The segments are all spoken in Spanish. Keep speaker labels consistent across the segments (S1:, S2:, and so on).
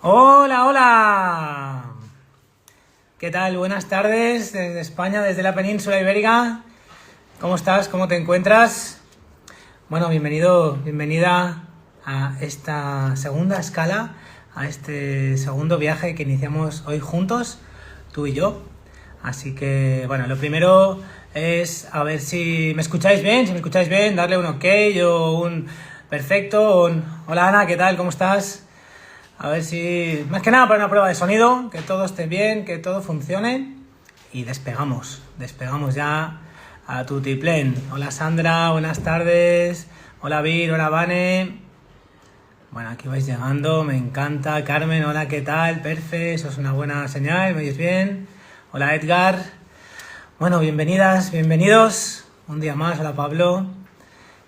S1: Hola, hola. ¿Qué tal? Buenas tardes desde España, desde la península ibérica. ¿Cómo estás? ¿Cómo te encuentras? Bueno, bienvenida a esta segunda escala, a este segundo viaje que iniciamos hoy juntos, tú y yo. Así que, bueno, lo primero es a ver si me escucháis bien. Si me escucháis bien, darle un ok o un perfecto. Hola Ana, ¿qué tal? ¿Cómo estás? A ver si, más que nada para una prueba de sonido, que todo esté bien, que todo funcione. Y despegamos ya a tutiplén. Hola Sandra, buenas tardes. Hola Vir, hola Vane. Bueno, aquí vais llegando, me encanta. Carmen, hola, ¿qué tal? Perfe, eso es una buena señal, ¿me oís bien? Hola Edgar. Bueno, bienvenidas, bienvenidos. Un día más, hola Pablo.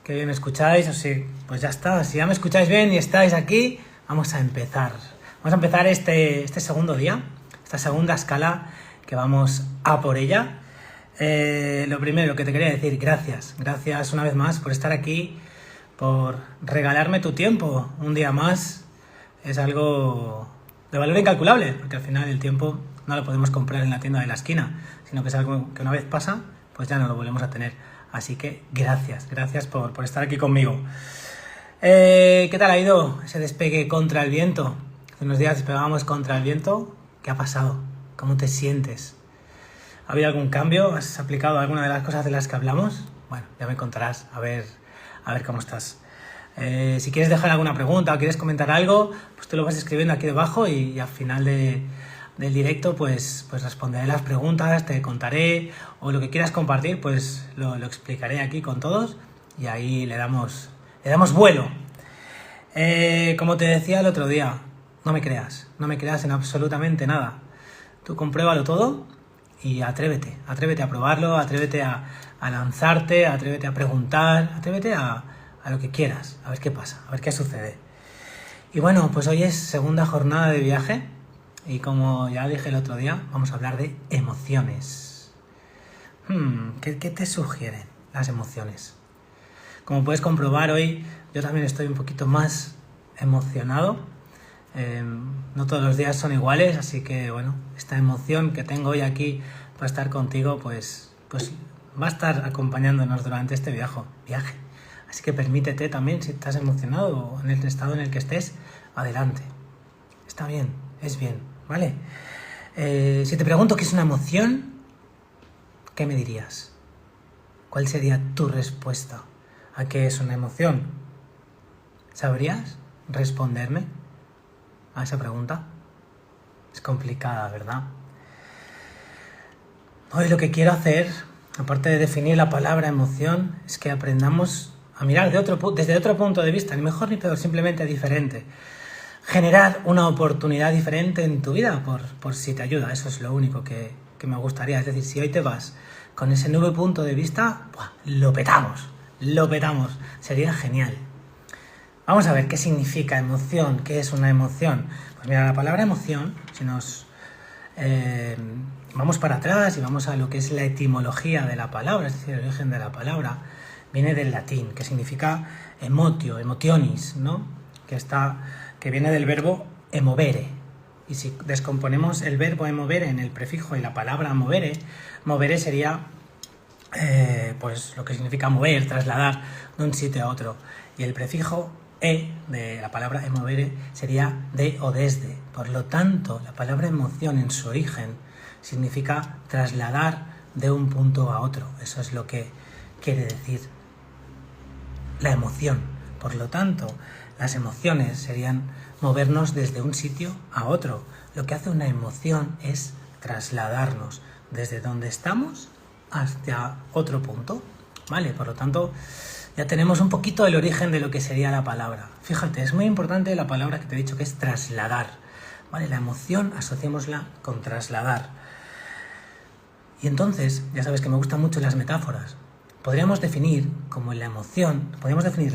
S1: Qué bien me escucháis, o sí, pues ya está. Si ya me escucháis bien y estáis aquí, vamos a empezar. Vamos a empezar este segundo día, esta segunda escala que vamos a por ella. Lo primero que te quería decir, gracias una vez más por estar aquí, por regalarme tu tiempo un día más. Es algo de valor incalculable, porque al final el tiempo no lo podemos comprar en la tienda de la esquina, sino que es algo que una vez pasa, pues ya no lo volvemos a tener. Así que gracias por estar aquí conmigo. ¿Qué tal ha ido ese despegue contra el viento? Hace unos días despegábamos contra el viento. ¿Qué ha pasado? ¿Cómo te sientes? ¿Ha habido algún cambio? ¿Has aplicado alguna de las cosas de las que hablamos? Bueno, ya me contarás, a ver cómo estás. Si quieres dejar alguna pregunta o quieres comentar algo, pues tú lo vas escribiendo aquí debajo y al final del directo pues responderé las preguntas, te contaré, o lo que quieras compartir pues lo explicaré aquí con todos y ahí le damos vuelo. Como te decía el otro día, no me creas en absolutamente nada. Tú compruébalo todo y atrévete a probarlo, atrévete a lanzarte, atrévete a preguntar, atrévete a lo que quieras, a ver qué pasa, a ver qué sucede. Y bueno, pues hoy es segunda jornada de viaje y como ya dije el otro día, vamos a hablar de emociones. ¿Qué te sugieren las emociones? Como puedes comprobar hoy, yo también estoy un poquito más emocionado. No todos los días son iguales, así que bueno, esta emoción que tengo hoy aquí para estar contigo, pues va a estar acompañándonos durante este viaje. Así que permítete también, si estás emocionado o en el estado en el que estés, adelante. Está bien, es bien, ¿vale? Si te pregunto qué es una emoción, ¿qué me dirías? ¿Cuál sería tu respuesta a qué es una emoción? ¿Sabrías responderme a esa pregunta? Es complicada, ¿verdad? Hoy lo que quiero hacer, aparte de definir la palabra emoción, es que aprendamos a mirar desde otro punto de vista, ni mejor ni peor, simplemente diferente. Generar una oportunidad diferente en tu vida, por si te ayuda. Eso es lo único que me gustaría. Es decir, si hoy te vas con ese nuevo punto de vista, lo petamos. Sería genial. Vamos a ver qué significa emoción, qué es una emoción. Pues mira, la palabra emoción, si nos vamos para atrás y vamos a lo que es la etimología de la palabra, es decir, el origen de la palabra, viene del latín, que significa emotio, emotionis, ¿no? Que viene del verbo emovere. Y si descomponemos el verbo emovere en el prefijo y la palabra movere sería pues lo que significa mover, trasladar de un sitio a otro. Y el prefijo e de la palabra emovere sería de o desde. Por lo tanto, la palabra emoción en su origen significa trasladar de un punto a otro. Eso es lo que quiere decir la emoción. Por lo tanto, las emociones serían movernos desde un sitio a otro. Lo que hace una emoción es trasladarnos desde donde estamos hacia otro punto, ¿vale? Por lo tanto, ya tenemos un poquito el origen de lo que sería la palabra. Fíjate, es muy importante la palabra que te he dicho, que es trasladar, ¿vale? La emoción asociémosla con trasladar. Y entonces, ya sabes que me gustan mucho las metáforas. Podríamos definir la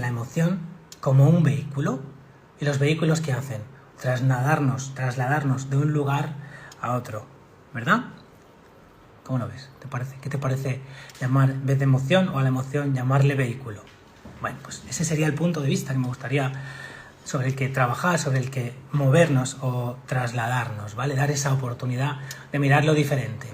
S1: emoción como un vehículo. ¿Y los vehículos qué hacen? Trasladarnos de un lugar a otro, ¿verdad? ¿Cómo lo ves? ¿Qué te parece llamar, en vez de emoción o a la emoción, llamarle vehículo? Bueno, pues ese sería el punto de vista que me gustaría sobre el que trabajar, sobre el que movernos o trasladarnos, ¿vale? Dar esa oportunidad de mirarlo diferente.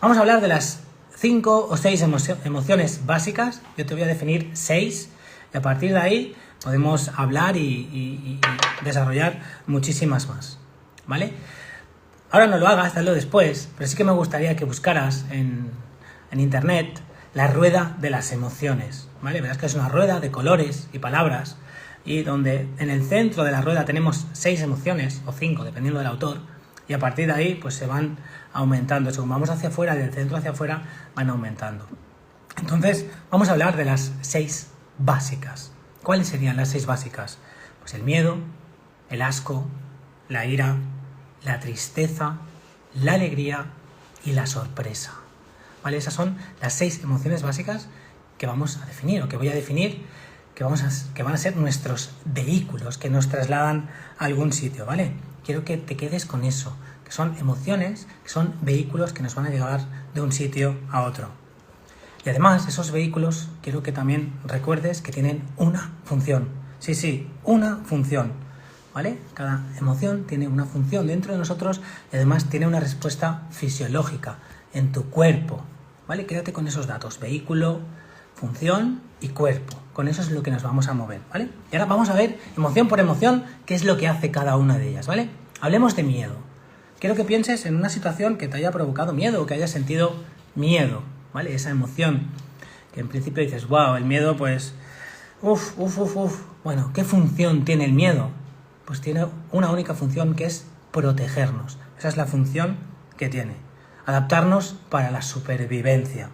S1: Vamos a hablar de las 5 o 6 emociones básicas. Yo te voy a definir 6 y a partir de ahí podemos hablar y desarrollar muchísimas más, ¿vale? Ahora no lo hagas, hazlo después, pero sí que me gustaría que buscaras en internet la rueda de las emociones, ¿vale? Verás que es una rueda de colores y palabras y donde en el centro de la rueda tenemos 6 emociones o 5, dependiendo del autor, y a partir de ahí pues se van aumentando. Según vamos hacia afuera, del centro hacia afuera, van aumentando. Entonces, vamos a hablar de las 6 básicas. ¿Cuáles serían las 6 básicas? Pues el miedo, el asco, la ira, la tristeza, la alegría y la sorpresa. ¿Vale? Esas son las 6 emociones básicas que vamos a definir o que voy a definir, que van a ser nuestros vehículos que nos trasladan a algún sitio, ¿vale? Quiero que te quedes con eso, que son emociones, que son vehículos que nos van a llevar de un sitio a otro. Y además, esos vehículos, quiero que también recuerdes que tienen una función. Sí, una función, ¿vale? Cada emoción tiene una función dentro de nosotros y además tiene una respuesta fisiológica en tu cuerpo, ¿vale? Quédate con esos datos, vehículo, función y cuerpo. Con eso es lo que nos vamos a mover, ¿vale? Y ahora vamos a ver, emoción por emoción, qué es lo que hace cada una de ellas, ¿vale? Hablemos de miedo. Quiero que pienses en una situación que te haya provocado miedo o que hayas sentido miedo, ¿vale? Esa emoción que en principio dices, wow, el miedo pues, Bueno, ¿qué función tiene el miedo? Pues tiene una única función que es protegernos. Esa es la función que tiene. Adaptarnos para la supervivencia.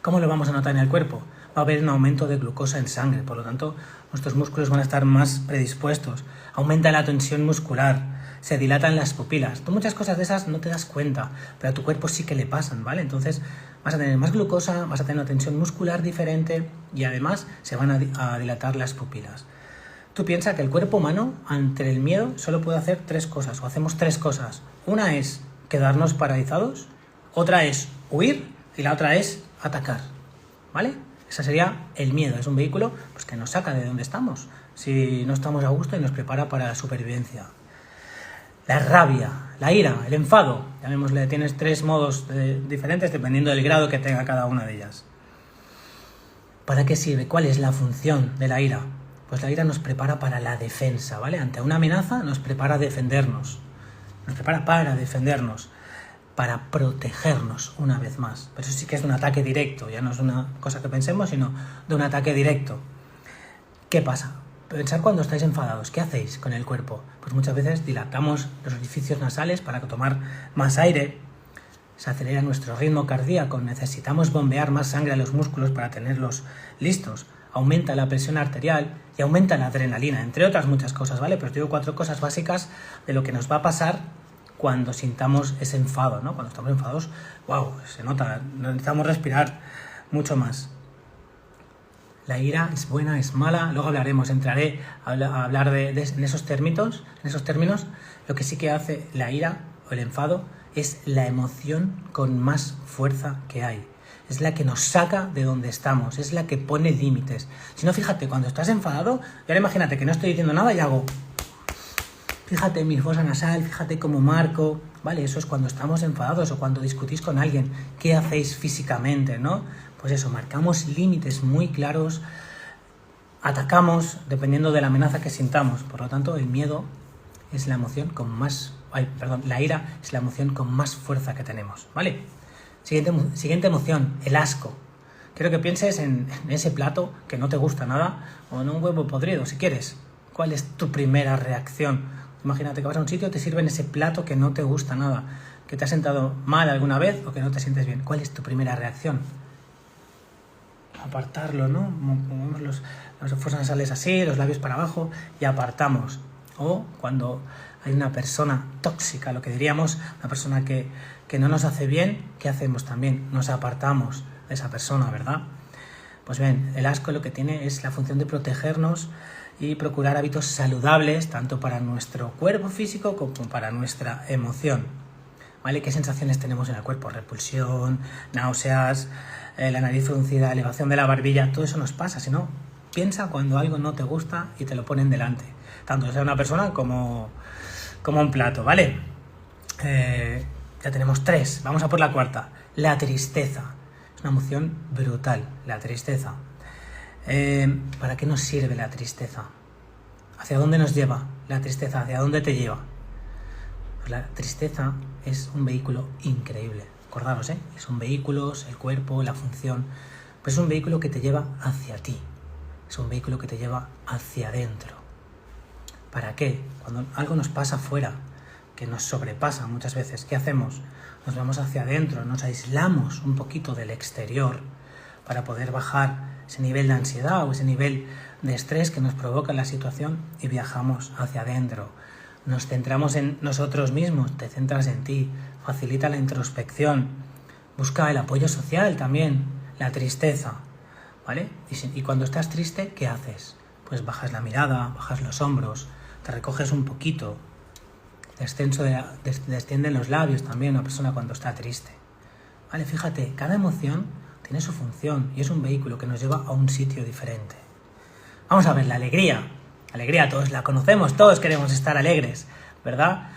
S1: ¿Cómo lo vamos a notar en el cuerpo? Va a haber un aumento de glucosa en sangre, por lo tanto, nuestros músculos van a estar más predispuestos. Aumenta la tensión muscular, se dilatan las pupilas. Tú muchas cosas de esas no te das cuenta, pero a tu cuerpo sí que le pasan, ¿vale? Entonces vas a tener más glucosa, vas a tener una tensión muscular diferente y además se van a dilatar las pupilas. Tú piensas que el cuerpo humano, ante el miedo, solo puede hacer 3 cosas, o hacemos 3 cosas. Una es quedarnos paralizados, otra es huir y la otra es atacar, ¿vale? Ese sería el miedo, es un vehículo pues, que nos saca de donde estamos, si no estamos a gusto y nos prepara para la supervivencia. La rabia, la ira, el enfado, llamémosle, tienes 3 modos diferentes dependiendo del grado que tenga cada una de ellas. ¿Para qué sirve? ¿Cuál es la función de la ira? Pues la ira nos prepara para la defensa, ¿vale? Ante una amenaza nos prepara a defendernos, nos prepara para defendernos, para protegernos una vez más. Pero eso sí que es un ataque directo, ya no es una cosa que pensemos, sino de un ataque directo. ¿Qué pasa? Pensar cuando estáis enfadados, ¿qué hacéis con el cuerpo? Pues muchas veces dilatamos los orificios nasales para tomar más aire, se acelera nuestro ritmo cardíaco, necesitamos bombear más sangre a los músculos para tenerlos listos, aumenta la presión arterial y aumenta la adrenalina, entre otras muchas cosas, ¿vale? Pero os digo 4 cosas básicas de lo que nos va a pasar cuando sintamos ese enfado, ¿no? Cuando estamos enfadados, wow, se nota, necesitamos respirar mucho más. La ira es buena, es mala, luego entraré a hablar en esos términos. Lo que sí que hace la ira o el enfado es la emoción con más fuerza que hay. Es la que nos saca de donde estamos, es la que pone límites. Si no, fíjate, cuando estás enfadado, y ahora imagínate que no estoy diciendo nada y hago... Fíjate mi fosa nasal, fíjate cómo marco, ¿vale? Eso es cuando estamos enfadados o cuando discutís con alguien. ¿Qué hacéis físicamente, no? Pues eso, marcamos límites muy claros, atacamos dependiendo de la amenaza que sintamos. Por lo tanto, el miedo es la emoción con más... la ira es la emoción con más fuerza que tenemos, ¿vale? Siguiente emoción, el asco. Quiero que pienses en ese plato que no te gusta nada o en un huevo podrido, si quieres. ¿Cuál es tu primera reacción? Imagínate que vas a un sitio y te sirven ese plato que no te gusta nada, que te ha sentado mal alguna vez o que no te sientes bien. ¿Cuál es tu primera reacción? Apartarlo, ¿no? Movemos los fosas nasales así, los labios para abajo y apartamos. O cuando hay una persona tóxica, lo que diríamos, una persona que no nos hace bien, ¿qué hacemos también? Nos apartamos de esa persona, ¿verdad? Pues bien, el asco lo que tiene es la función de protegernos y procurar hábitos saludables tanto para nuestro cuerpo físico como para nuestra emoción, ¿vale? ¿Qué sensaciones tenemos en el cuerpo? Repulsión, náuseas, la nariz fruncida, elevación de la barbilla, todo eso nos pasa, si no, Piensa cuando algo no te gusta y te lo ponen delante, tanto sea una persona como un plato, ¿vale? Ya tenemos 3, vamos a por la cuarta. La tristeza. Es una emoción brutal, la tristeza. ¿Para qué nos sirve la tristeza? ¿Hacia dónde nos lleva la tristeza? ¿Hacia dónde te lleva? Pues la tristeza es un vehículo increíble. Acordaros, son vehículos, el cuerpo, la función. Pues es un vehículo que te lleva hacia ti. Es un vehículo que te lleva hacia adentro. ¿Para qué? Cuando algo nos pasa afuera, que nos sobrepasa muchas veces, ¿qué hacemos? Nos vamos hacia adentro, nos aislamos un poquito del exterior para poder bajar ese nivel de ansiedad o ese nivel de estrés que nos provoca la situación y viajamos hacia adentro. Nos centramos en nosotros mismos, te centras en ti, facilita la introspección, busca el apoyo social también, la tristeza, ¿vale? Y cuando estás triste, ¿qué haces? Pues bajas la mirada, bajas los hombros, te recoges un poquito, descienden los labios también una persona cuando está triste. Vale, fíjate, cada emoción tiene su función y es un vehículo que nos lleva a un sitio diferente. Vamos a ver, la alegría. La alegría todos la conocemos, todos queremos estar alegres, ¿verdad?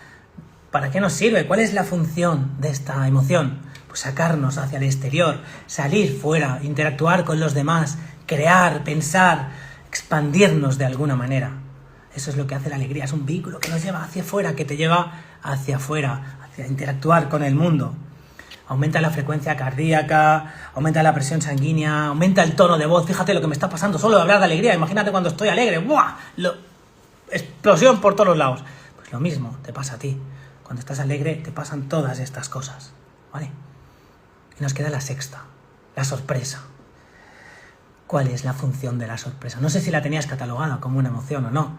S1: ¿Para qué nos sirve? ¿Cuál es la función de esta emoción? Pues sacarnos hacia el exterior, salir fuera, interactuar con los demás, crear, pensar, expandirnos de alguna manera. Eso es lo que hace la alegría, es un vehículo que nos lleva hacia afuera, que te lleva hacia afuera, hacia interactuar con el mundo. Aumenta la frecuencia cardíaca, aumenta la presión sanguínea, aumenta el tono de voz. Fíjate lo que me está pasando solo de hablar de alegría. Imagínate cuando estoy alegre, ¡buah! Explosión por todos los lados. Pues lo mismo te pasa a ti. Cuando estás alegre te pasan todas estas cosas, ¿vale? Y nos queda la sexta, la sorpresa. ¿Cuál es la función de la sorpresa? No sé si la tenías catalogada como una emoción o no.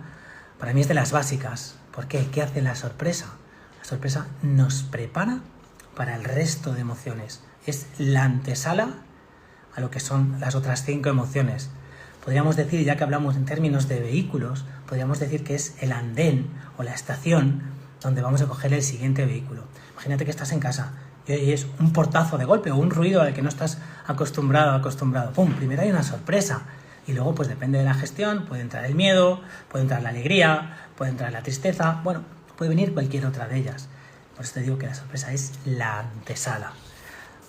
S1: Para mí es de las básicas. ¿Por qué? ¿Qué hace la sorpresa? La sorpresa nos prepara para el resto de emociones. Es la antesala a lo que son las otras 5 emociones. Podríamos decir, ya que hablamos en términos de vehículos, podríamos decir que es el andén o la estación donde vamos a coger el siguiente vehículo. Imagínate que estás en casa y oyes un portazo de golpe o un ruido al que no estás acostumbrado. ¡Pum! Primero hay una sorpresa y luego, pues depende de la gestión, puede entrar el miedo, puede entrar la alegría, puede entrar la tristeza, bueno, puede venir cualquier otra de ellas. Por eso te digo que la sorpresa es la antesala,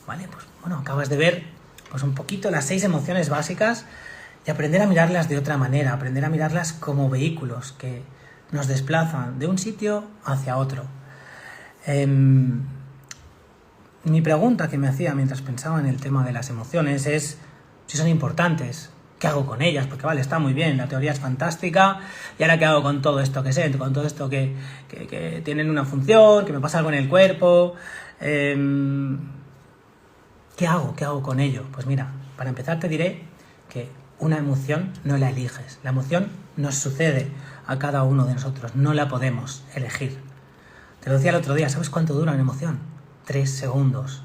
S1: ¿vale? Pues bueno, acabas de ver pues un poquito las 6 emociones básicas y aprender a mirarlas de otra manera, aprender a mirarlas como vehículos que nos desplazan de un sitio hacia otro. Mi pregunta que me hacía mientras pensaba en el tema de las emociones es si son importantes. ¿Qué hago con ellas? Porque vale, está muy bien, la teoría es fantástica, y ahora ¿qué hago con todo esto que sé? Con todo esto que tienen una función, que me pasa algo en el cuerpo. ¿Qué hago? ¿Qué hago con ello? Pues mira, para empezar te diré que una emoción no la eliges. La emoción nos sucede a cada uno de nosotros, no la podemos elegir. Te lo decía el otro día, ¿sabes cuánto dura una emoción? 3 segundos.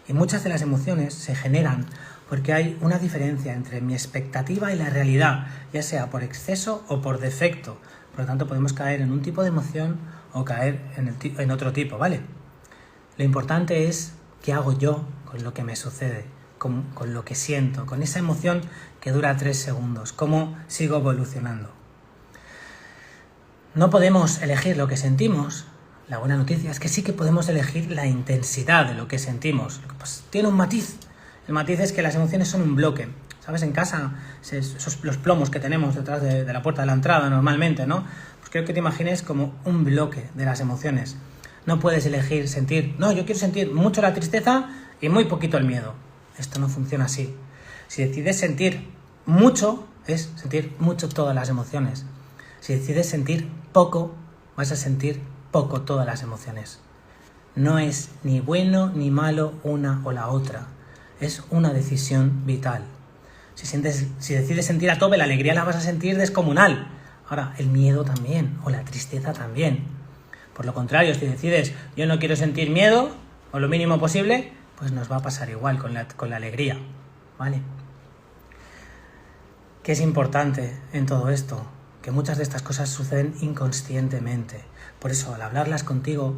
S1: Y muchas de las emociones se generan porque hay una diferencia entre mi expectativa y la realidad, ya sea por exceso o por defecto. Por lo tanto, podemos caer en un tipo de emoción o caer en otro tipo, ¿vale? Lo importante es qué hago yo con lo que me sucede, con lo que siento, con esa emoción que dura 3 segundos, cómo sigo evolucionando. No podemos elegir lo que sentimos. La buena noticia es que sí que podemos elegir la intensidad de lo que sentimos. Pues tiene un matiz. El matiz es que las emociones son un bloque. ¿Sabes? En casa, los plomos que tenemos detrás de la puerta de la entrada normalmente, ¿no? Pues creo que te imagines como un bloque de las emociones. No puedes elegir sentir, no, yo quiero sentir mucho la tristeza y muy poquito el miedo. Esto no funciona así. Si decides sentir mucho, es sentir mucho todas las emociones. Si decides sentir poco, vas a sentir poco todas las emociones. No es ni bueno ni malo una o la otra. Es una decisión vital. Si decides sentir a tope, la alegría la vas a sentir descomunal. Ahora, el miedo también, o la tristeza también. Por lo contrario, si decides, yo no quiero sentir miedo, o lo mínimo posible, pues nos va a pasar igual con la alegría, ¿vale? ¿Qué es importante en todo esto? Que muchas de estas cosas suceden inconscientemente. Por eso, al hablarlas contigo,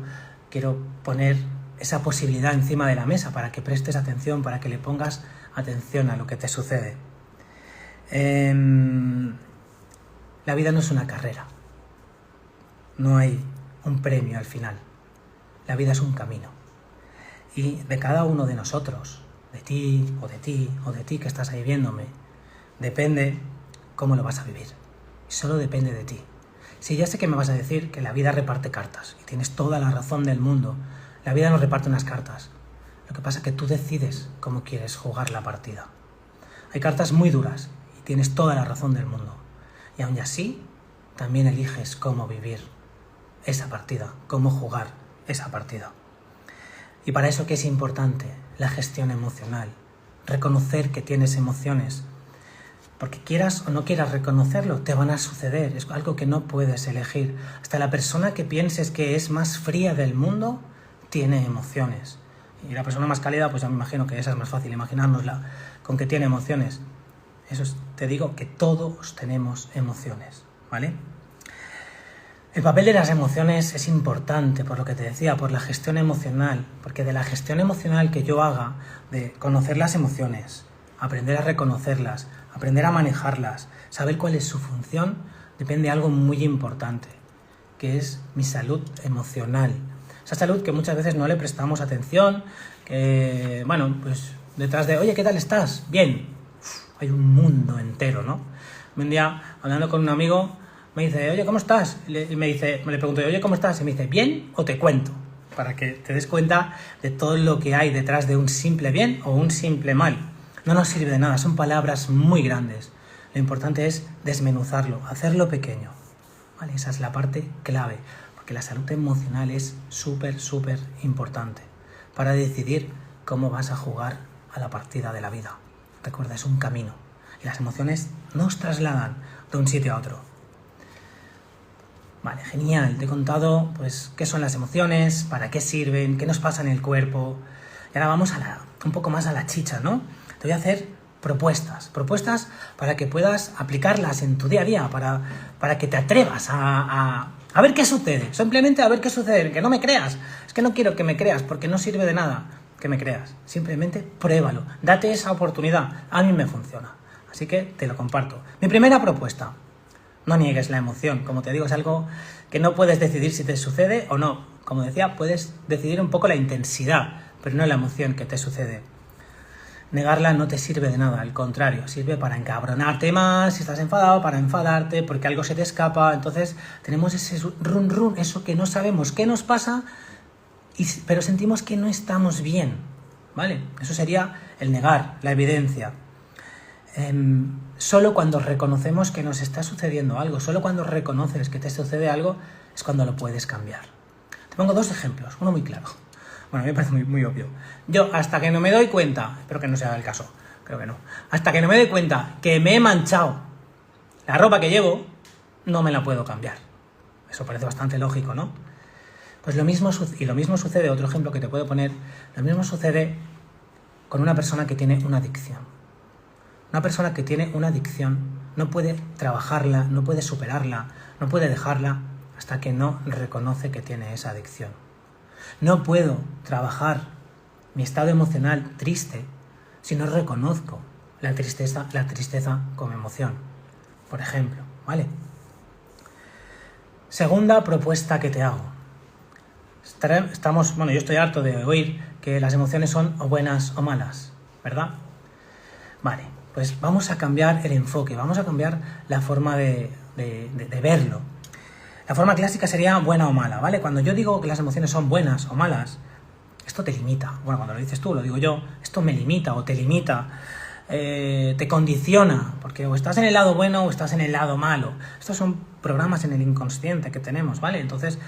S1: quiero poner esa posibilidad encima de la mesa para que prestes atención, para que le pongas atención a lo que te sucede. La vida no es una carrera. No hay un premio al final. La vida es un camino. Y de cada uno de nosotros, de ti o de ti o de ti que estás ahí viéndome, depende cómo lo vas a vivir. Solo depende de ti. Si ya sé que me vas a decir que la vida reparte cartas, y tienes toda la razón del mundo, la vida no reparte unas cartas. Lo que pasa es que tú decides cómo quieres jugar la partida. Hay cartas muy duras, y tienes toda la razón del mundo. Y aun así, también eliges cómo vivir esa partida, cómo jugar esa partida. Y para eso, ¿qué es importante? La gestión emocional. Reconocer que tienes emociones. Porque quieras o no quieras reconocerlo, te van a suceder. Es algo que no puedes elegir. Hasta la persona que pienses que es más fría del mundo tiene emociones. Y la persona más cálida, pues ya me imagino que esa es más fácil imaginárnosla, con que tiene emociones. Te digo que todos tenemos emociones, ¿vale? El papel de las emociones es importante, por lo que te decía, por la gestión emocional, porque de la gestión emocional que yo haga, de conocer las emociones, aprender a reconocerlas, aprender a manejarlas, saber cuál es su función, depende de algo muy importante, que es mi salud emocional. Esa salud que muchas veces no le prestamos atención, que, bueno, pues detrás de, oye, ¿qué tal estás? Bien. Hay un mundo entero, ¿no? Un día, hablando con un amigo, me dice, oye, ¿cómo estás? Le pregunto, oye, ¿cómo estás? Y me dice, ¿bien o te cuento? Para que te des cuenta de todo lo que hay detrás de un simple bien o un simple mal. No nos sirve de nada, son palabras muy grandes. Lo importante es desmenuzarlo, hacerlo pequeño. ¿Vale? Esa es la parte clave, porque la salud emocional es súper, súper importante para decidir cómo vas a jugar a la partida de la vida. Recuerda, es un camino y las emociones nos trasladan de un sitio a otro. Vale, genial. Te he contado pues qué son las emociones, para qué sirven, qué nos pasa en el cuerpo. Y ahora vamos un poco más a la chicha, ¿no? Te voy a hacer propuestas para que puedas aplicarlas en tu día a día, para que te atrevas a ver qué sucede. Simplemente a ver qué sucede, que no me creas. Es que no quiero que me creas porque no sirve de nada que me creas. Simplemente pruébalo, date esa oportunidad. A mí me funciona, así que te lo comparto. Mi primera propuesta: no niegues la emoción. Como te digo, es algo que no puedes decidir si te sucede o no. Como decía, puedes decidir un poco la intensidad, pero no la emoción que te sucede. Negarla no te sirve de nada, al contrario, sirve para encabronarte más, si estás enfadado, para enfadarte, porque algo se te escapa. Entonces tenemos ese run, eso que no sabemos qué nos pasa, pero sentimos que no estamos bien, ¿vale? Eso sería el negar, la evidencia. Solo cuando reconocemos que nos está sucediendo algo, solo cuando reconoces que te sucede algo, es cuando lo puedes cambiar. Te pongo dos ejemplos, uno muy claro. Bueno, a mí me parece muy, muy obvio. Yo, hasta que no me doy cuenta, espero que no sea el caso, creo que no, hasta que no me doy cuenta que me he manchado la ropa que llevo, no me la puedo cambiar. Eso parece bastante lógico, ¿no? Pues lo mismo sucede, otro ejemplo que te puedo poner, lo mismo sucede con una persona que tiene una adicción. Una persona que tiene una adicción no puede trabajarla, no puede superarla, no puede dejarla hasta que no reconoce que tiene esa adicción. No puedo trabajar mi estado emocional triste si no reconozco la tristeza como emoción, por ejemplo, ¿vale? Segunda propuesta que te hago. Yo estoy harto de oír que las emociones son o buenas o malas, ¿verdad? Vale, pues vamos a cambiar el enfoque, vamos a cambiar la forma de verlo. La forma clásica sería buena o mala, ¿vale? Cuando yo digo que las emociones son buenas o malas, esto te limita. Bueno, cuando lo dices tú, lo digo yo, esto me limita o te limita, te condiciona, porque o estás en el lado bueno o estás en el lado malo. Estos son programas en el inconsciente que tenemos, ¿vale? Entonces,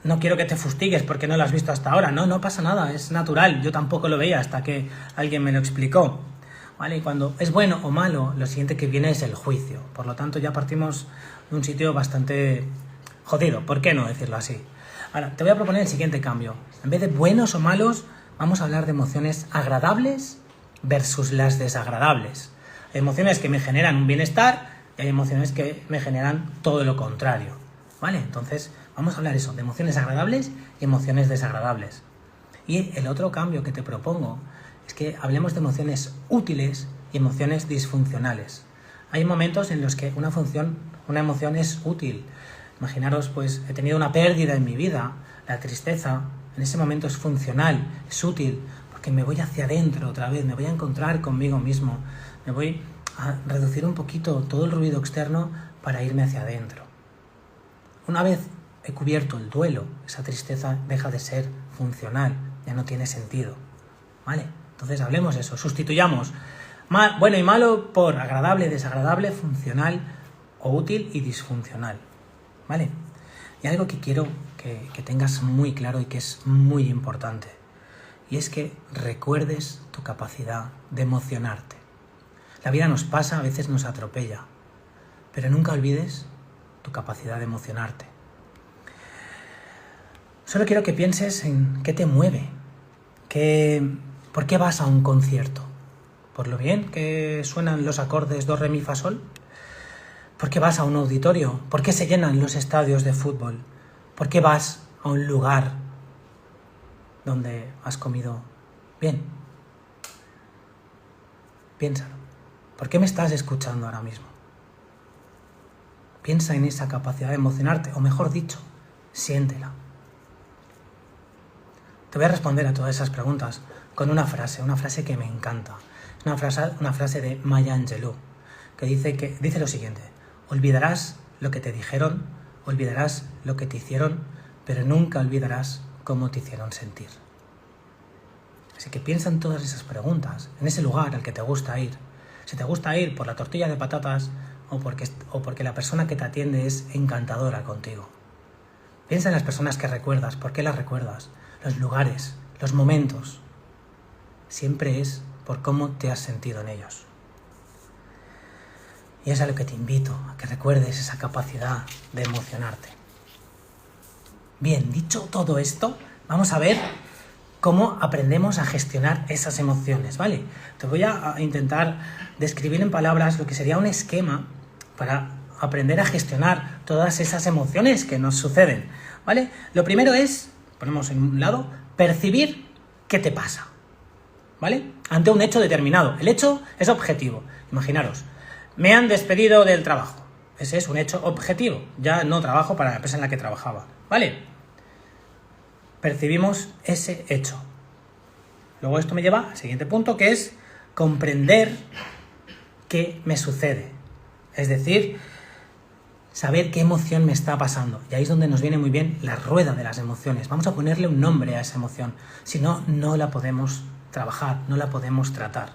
S1: no quiero que te fustigues porque no lo has visto hasta ahora. No pasa nada, es natural. Yo tampoco lo veía hasta que alguien me lo explicó, ¿vale? Y cuando es bueno o malo, lo siguiente que viene es el juicio. Por lo tanto, ya partimos de un sitio bastante jodido, ¿por qué no decirlo así? Ahora, te voy a proponer el siguiente cambio. En vez de buenos o malos, vamos a hablar de emociones agradables versus las desagradables. Hay emociones que me generan un bienestar y hay emociones que me generan todo lo contrario, ¿vale? Entonces, vamos a hablar eso, de emociones agradables y emociones desagradables. Y el otro cambio que te propongo es que hablemos de emociones útiles y emociones disfuncionales. Hay momentos en los que una emoción es útil. Imaginaros, pues he tenido una pérdida en mi vida, la tristeza, en ese momento es funcional, es útil, porque me voy hacia adentro otra vez, me voy a encontrar conmigo mismo, me voy a reducir un poquito todo el ruido externo para irme hacia adentro. Una vez he cubierto el duelo, esa tristeza deja de ser funcional, ya no tiene sentido, ¿vale? Entonces hablemos de eso, sustituyamos bueno y malo por agradable, desagradable, funcional o útil y disfuncional, ¿vale? Y algo que quiero que tengas muy claro y que es muy importante, y es que recuerdes tu capacidad de emocionarte. La vida nos pasa, a veces nos atropella, pero nunca olvides tu capacidad de emocionarte. Solo quiero que pienses en qué te mueve, ¿por qué vas a un concierto? ¿Por lo bien que suenan los acordes do, re, mi, fa, sol? ¿Por qué vas a un auditorio? ¿Por qué se llenan los estadios de fútbol? ¿Por qué vas a un lugar donde has comido bien? Piénsalo. ¿Por qué me estás escuchando ahora mismo? Piensa en esa capacidad de emocionarte, o mejor dicho, siéntela. Te voy a responder a todas esas preguntas con una frase que me encanta. Es una frase de Maya Angelou, que dice lo siguiente: olvidarás lo que te dijeron, olvidarás lo que te hicieron, pero nunca olvidarás cómo te hicieron sentir. Así que piensa en todas esas preguntas, en ese lugar al que te gusta ir. Si te gusta ir por la tortilla de patatas o porque la persona que te atiende es encantadora contigo. Piensa en las personas que recuerdas, ¿por qué las recuerdas? Los lugares, los momentos. Siempre es por cómo te has sentido en ellos. Y es a lo que te invito, a que recuerdes esa capacidad de emocionarte. Bien, dicho todo esto, vamos a ver cómo aprendemos a gestionar esas emociones, ¿vale? Te voy a intentar describir en palabras lo que sería un esquema para aprender a gestionar todas esas emociones que nos suceden, ¿vale? Lo primero es, ponemos en un lado, percibir qué te pasa, ¿vale? Ante un hecho determinado. El hecho es objetivo. Imaginaros, me han despedido del trabajo. Ese es un hecho objetivo. Ya no trabajo para la empresa en la que trabajaba, ¿vale? Percibimos ese hecho. Luego esto me lleva al siguiente punto, que es comprender qué me sucede. Es decir, saber qué emoción me está pasando. Y ahí es donde nos viene muy bien la rueda de las emociones. Vamos a ponerle un nombre a esa emoción. Si no, no la podemos trabajar, no la podemos tratar,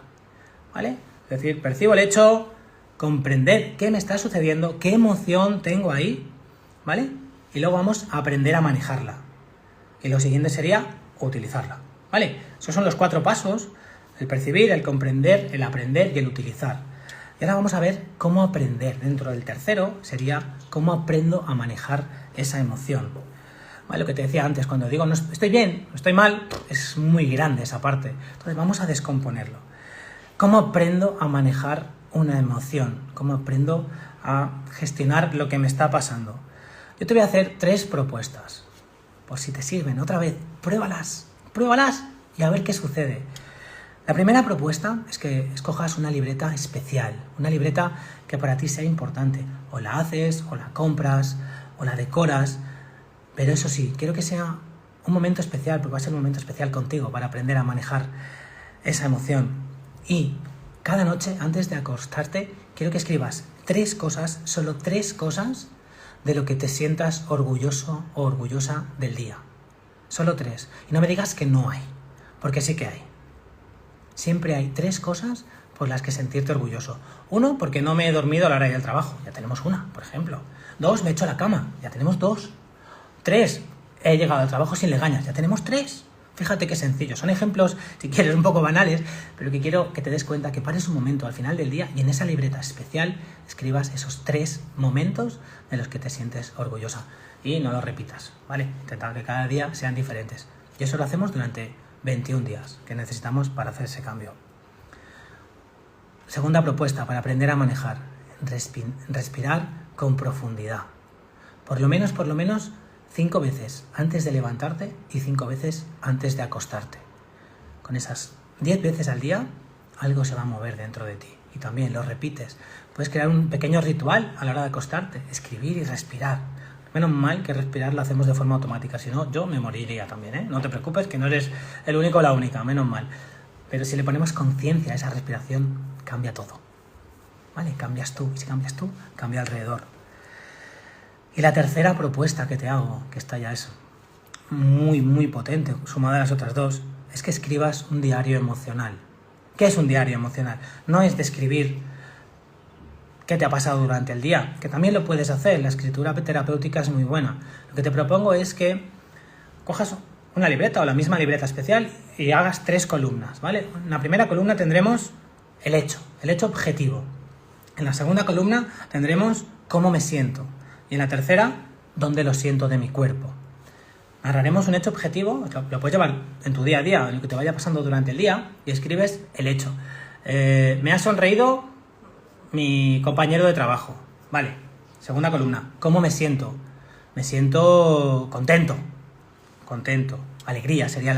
S1: ¿vale? Es decir, percibo el hecho, comprender qué me está sucediendo, qué emoción tengo ahí, ¿vale? Y luego vamos a aprender a manejarla. Y lo siguiente sería utilizarla, ¿vale? Esos son los 4 pasos: el percibir, el comprender, el aprender y el utilizar. Y ahora vamos a ver cómo aprender. Dentro del tercero sería cómo aprendo a manejar esa emoción. ¿Vale? Lo que te decía antes, cuando digo no estoy bien, no estoy mal, es muy grande esa parte. Entonces vamos a descomponerlo. ¿Cómo aprendo a manejar una emoción? ¿Cómo aprendo a gestionar lo que me está pasando? Yo te voy a hacer 3 propuestas. Por si te sirven, otra vez, pruébalas y a ver qué sucede. La primera propuesta es que escojas una libreta especial, una libreta que para ti sea importante. O la haces, o la compras, o la decoras, pero eso sí, quiero que sea un momento especial, porque va a ser un momento especial contigo para aprender a manejar esa emoción. Y cada noche, antes de acostarte, quiero que escribas 3 cosas, solo 3 cosas, de lo que te sientas orgulloso o orgullosa del día. Solo 3. Y no me digas que no hay, porque sí que hay. Siempre hay 3 cosas por las que sentirte orgulloso. 1, porque no me he dormido a la hora del trabajo. Ya tenemos 1, por ejemplo. 2, me he hecho la cama. Ya tenemos 2. 3, he llegado al trabajo sin legañas. Ya tenemos 3. Fíjate qué sencillo. Son ejemplos, si quieres, un poco banales, pero que quiero que te des cuenta, que pares un momento al final del día y en esa libreta especial escribas esos 3 momentos de los que te sientes orgullosa. Y no los repitas, ¿vale? Intenta que cada día sean diferentes. Y eso lo hacemos durante 21 días que necesitamos para hacer ese cambio. Segunda propuesta para aprender a manejar: respirar con profundidad. Por lo menos 5 veces antes de levantarte y 5 veces antes de acostarte. Con esas 10 veces al día, algo se va a mover dentro de ti. y también lo repites. Puedes crear un pequeño ritual a la hora de acostarte, escribir y respirar. Menos mal que respirar lo hacemos de forma automática, si no yo me moriría también, ¿eh? No te preocupes, que no eres el único o la única, menos mal. Pero si le ponemos conciencia a esa respiración, cambia todo, ¿vale? Cambias tú, y si cambias tú, cambia alrededor. Y la tercera propuesta que te hago, que está ya eso, muy, muy potente, sumada a las otras dos, es que escribas un diario emocional. ¿Qué es un diario emocional? No es describir qué te ha pasado durante el día, que también lo puedes hacer, la escritura terapéutica es muy buena. Lo que te propongo es que cojas una libreta o la misma libreta especial y hagas 3 columnas, ¿vale? En la primera columna tendremos el hecho objetivo. En la segunda columna tendremos cómo me siento. Y en la tercera, dónde lo siento de mi cuerpo. Narraremos un hecho objetivo, lo puedes llevar en tu día a día, en lo que te vaya pasando durante el día, y escribes el hecho. Me ha sonreído mi compañero de trabajo. Vale, segunda columna, ¿cómo me siento? Me siento contento. Alegría sería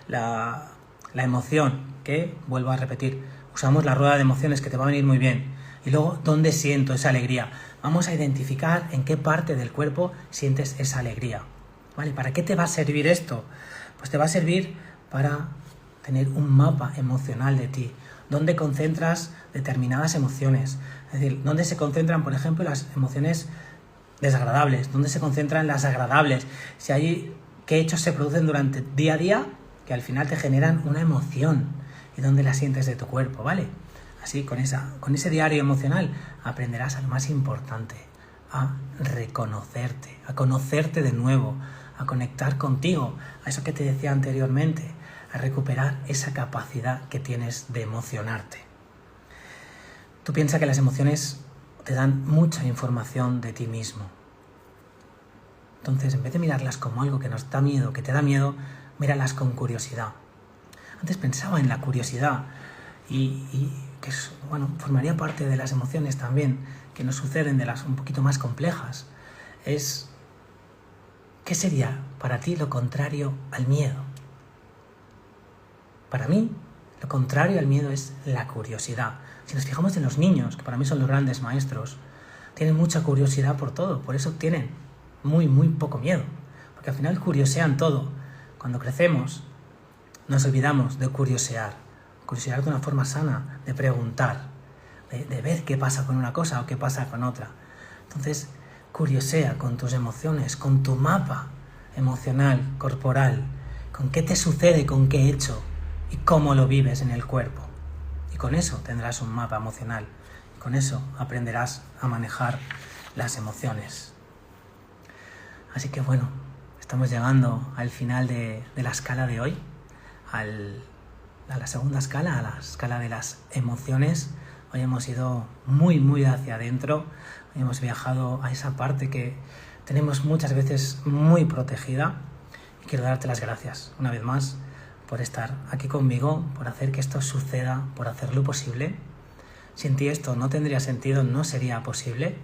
S1: la emoción, que, vuelvo a repetir, usamos la rueda de emociones, que te va a venir muy bien. Y luego, ¿dónde siento esa alegría? Vamos a identificar en qué parte del cuerpo sientes esa alegría. ¿Vale? ¿Para qué te va a servir esto? Pues te va a servir para tener un mapa emocional de ti, donde concentras determinadas emociones. Es decir, donde se concentran, por ejemplo, las emociones desagradables, donde se concentran las agradables. Si hay qué hechos se producen durante el día a día que al final te generan una emoción y dónde la sientes de tu cuerpo, ¿vale? Así, con ese diario emocional aprenderás a lo más importante, a reconocerte, a conocerte de nuevo, a conectar contigo, a eso que te decía anteriormente, a recuperar esa capacidad que tienes de emocionarte. Tú piensas que las emociones te dan mucha información de ti mismo. Entonces, en vez de mirarlas como algo que nos da miedo, que te da miedo, míralas con curiosidad. Antes pensaba en la curiosidad y que formaría parte de las emociones también, que nos suceden, de las un poquito más complejas. ¿Qué sería para ti lo contrario al miedo? Para mí, lo contrario al miedo es la curiosidad. Si nos fijamos en los niños, que para mí son los grandes maestros, tienen mucha curiosidad por todo, por eso tienen muy, muy poco miedo, porque al final curiosean todo. Cuando crecemos, nos olvidamos de curiosear de una forma sana, de preguntar, de ver qué pasa con una cosa o qué pasa con otra. Entonces, curiosea con tus emociones, con tu mapa emocional, corporal, con qué te sucede, con qué hecho y cómo lo vives en el cuerpo. Y con eso tendrás un mapa emocional. Y con eso aprenderás a manejar las emociones. Así que bueno, estamos llegando al final de la escala de hoy, a la segunda escala, a la escala de las emociones. Hoy hemos ido muy, muy hacia adentro. Hoy hemos viajado a esa parte que tenemos muchas veces muy protegida. Y quiero darte las gracias una vez más por estar aquí conmigo, por hacer que esto suceda, por hacerlo posible. Sin ti esto no tendría sentido, no sería posible.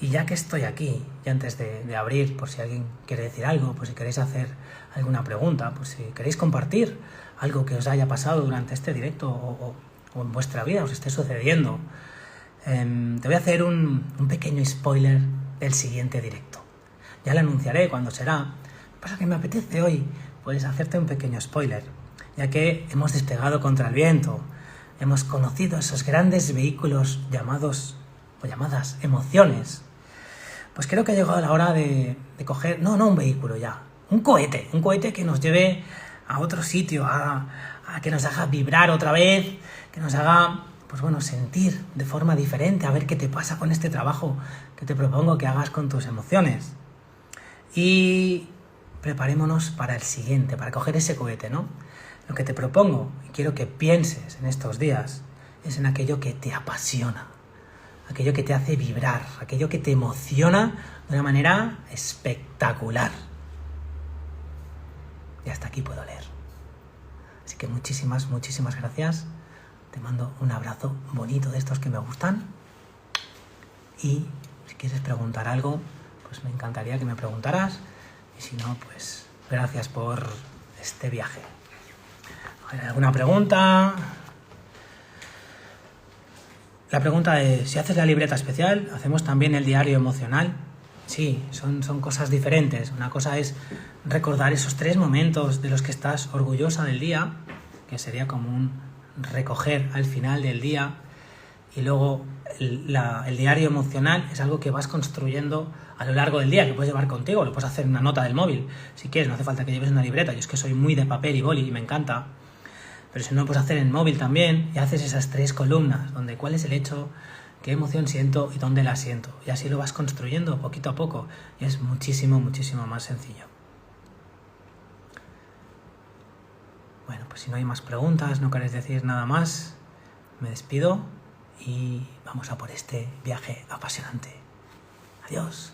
S1: Y ya que estoy aquí, y antes de abrir, por si alguien quiere decir algo, por si queréis hacer alguna pregunta, por si queréis compartir algo que os haya pasado durante este directo o en vuestra vida os esté sucediendo, te voy a hacer un pequeño spoiler del siguiente directo. Ya lo anunciaré cuando será. Lo que pasa es que me apetece hoy pues hacerte un pequeño spoiler, ya que hemos despegado contra el viento, hemos conocido esos grandes vehículos llamados o llamadas emociones. Pues creo que ha llegado la hora de coger, no un vehículo ya, un cohete que nos lleve a otro sitio, a que nos haga vibrar otra vez, que nos haga sentir de forma diferente, a ver qué te pasa con este trabajo que te propongo que hagas con tus emociones. Y preparémonos para el siguiente, para coger ese cohete, ¿no? Lo que te propongo, y quiero que pienses en estos días, es en aquello que te apasiona, aquello que te hace vibrar, aquello que te emociona de una manera espectacular. Y hasta aquí puedo leer. Así que muchísimas, muchísimas gracias. Te mando un abrazo bonito de estos que me gustan. Y si quieres preguntar algo, pues me encantaría que me preguntaras. Y si no, pues gracias por este viaje. ¿Alguna pregunta? La pregunta es, si haces la libreta especial, ¿hacemos también el diario emocional? Sí, son cosas diferentes. Una cosa es recordar esos 3 momentos de los que estás orgullosa del día, que sería como un recoger al final del día, y luego el diario emocional es algo que vas construyendo a lo largo del día, que puedes llevar contigo, lo puedes hacer en una nota del móvil, si quieres, no hace falta que lleves una libreta, yo es que soy muy de papel y boli y me encanta, pero si no lo puedes hacer en móvil también, y haces esas 3 columnas, donde cuál es el hecho, qué emoción siento y dónde la siento, y así lo vas construyendo poquito a poco, y es muchísimo, muchísimo más sencillo. Bueno, pues si no hay más preguntas, no queréis decir nada más, me despido y vamos a por este viaje apasionante. Adiós.